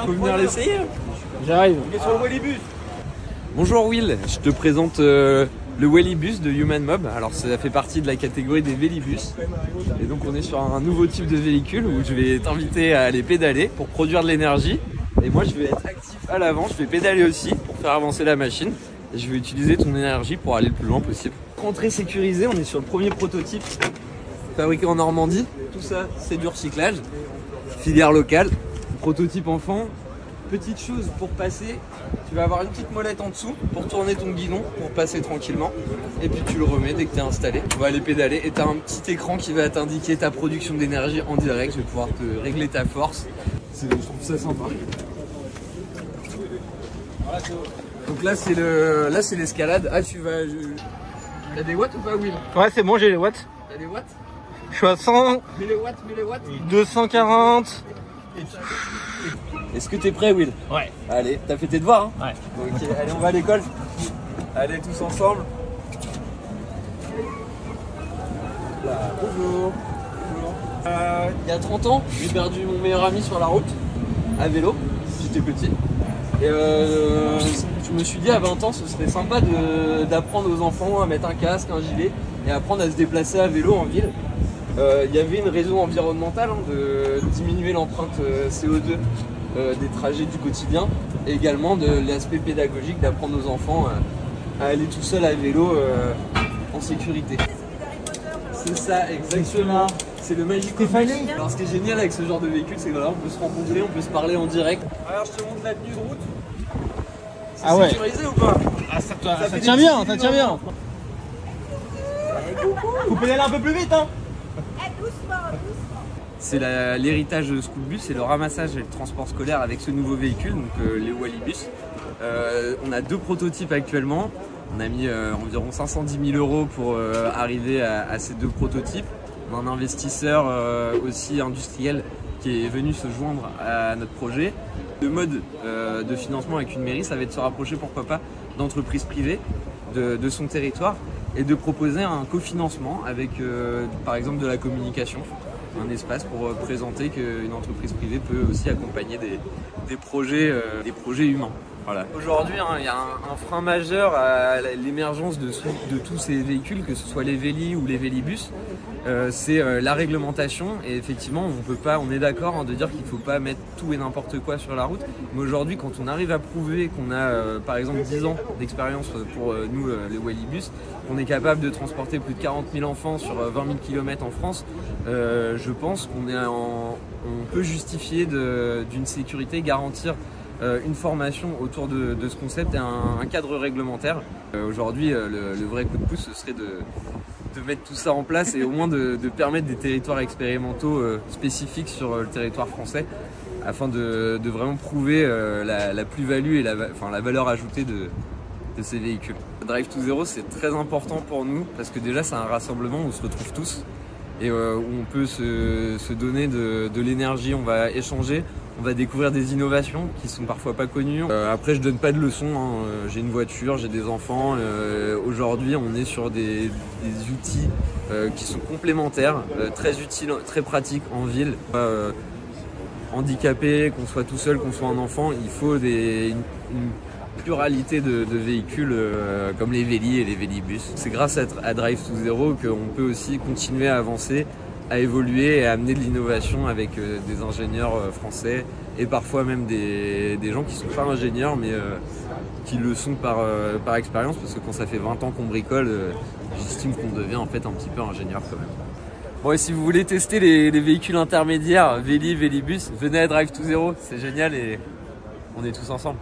Faut venir l'essayer. J'arrive. On est sur le Wellibus. Bonjour Will, je te présente le Wellibus de Human Mob. Alors ça fait partie de la catégorie des Vélibus. Et donc on est sur un nouveau type de véhicule où je vais t'inviter à aller pédaler pour produire de l'énergie. Et moi je vais être actif à l'avant, je vais pédaler aussi pour faire avancer la machine. Et je vais utiliser ton énergie pour aller le plus loin possible. Entrée sécurisée, on est sur le premier prototype fabriqué en Normandie. Tout ça c'est du recyclage, filière locale, prototype enfant. Petite chose pour passer, tu vas avoir une petite molette en dessous pour tourner ton guidon pour passer tranquillement. Et puis tu le remets dès que tu es installé. On va aller pédaler et tu as un petit écran qui va t'indiquer ta production d'énergie en direct. Je vais pouvoir te régler ta force. Je trouve ça sympa. Donc là c'est l'escalade. Ah tu vas... T'as des watts ou pas Will? Ouais c'est bon, j'ai les watts. T'as des watts? Je suis à 100. Mets les watts, mets les watts. 240. Est-ce que t'es prêt Will? Ouais. Allez, t'as fait tes devoirs hein? Ouais. Ok, allez on va à l'école. Allez tous ensemble. Là, bonjour. Il y a 30 ans, j'ai perdu mon meilleur ami sur la route, à vélo, j'étais petit. Et je me suis dit à 20 ans ce serait sympa d'apprendre aux enfants à mettre un casque, un gilet et apprendre à se déplacer à vélo en ville. Il y avait une raison environnementale hein, de diminuer l'empreinte CO2 des trajets du quotidien et également de l'aspect pédagogique d'apprendre aux enfants à aller tout seul à vélo en sécurité. C'est ça exactement, c'est le Magic Office. Alors ce qui est génial avec ce genre de véhicule c'est que là on peut se rencontrer, on peut se parler en direct. Alors je te montre la tenue de route. Ah ouais. Sécurisé ou pas? Ah ça tient bien, ça tient bien. Faut pédaler un peu plus vite hein. C'est l'héritage de Schoolbus, c'est le ramassage et le transport scolaire avec ce nouveau véhicule, donc les Wellibus. On a deux prototypes actuellement. On a mis environ 510 000 € pour arriver à ces deux prototypes. On a un investisseur aussi industriel qui est venu se joindre à notre projet. Le mode de financement avec une mairie, ça va être de se rapprocher, pourquoi pas, d'entreprises privées de son territoire et de proposer un cofinancement avec par exemple de la communication, un espace pour présenter qu'une entreprise privée peut aussi accompagner des projets humains. Voilà. Aujourd'hui, hein, il y a un frein majeur à l'émergence de tous ces véhicules, que ce soit les Vélis ou les Vélibus, c'est la réglementation. Et effectivement, on est d'accord hein, de dire qu'il ne faut pas mettre tout et n'importe quoi sur la route. Mais aujourd'hui, quand on arrive à prouver qu'on a par exemple 10 ans d'expérience pour nous, les Wellibus, qu'on est capable de transporter plus de 40 000 enfants sur 20 000 km en France, je pense qu'on peut justifier d'une sécurité, garantir une formation autour de ce concept et un cadre réglementaire. Aujourd'hui, le vrai coup de pouce, ce serait de mettre tout ça en place et au moins de permettre des territoires expérimentaux spécifiques sur le territoire français afin de vraiment prouver la plus-value et la valeur ajoutée de ces véhicules. Drive to Zero, c'est très important pour nous parce que déjà c'est un rassemblement où on se retrouve tous et où on peut se donner de l'énergie, on va échanger. On va découvrir des innovations qui sont parfois pas connues. Après, je donne pas de leçons. Hein. J'ai une voiture, j'ai des enfants. Aujourd'hui, on est sur des outils qui sont complémentaires, très utiles, très pratiques en ville. Handicapé, qu'on soit tout seul, qu'on soit un enfant, il faut une pluralité de véhicules comme les Vélis et les Vélibus. C'est grâce à Drive to Zero qu'on peut aussi continuer à avancer, à évoluer et à amener de l'innovation avec des ingénieurs français et parfois même des gens qui ne sont pas ingénieurs mais qui le sont par expérience, parce que quand ça fait 20 ans qu'on bricole, j'estime qu'on devient en fait un petit peu ingénieur quand même. Bon, et si vous voulez tester les véhicules intermédiaires, Véli, Vélibus, venez à Drive to Zero, c'est génial et on est tous ensemble.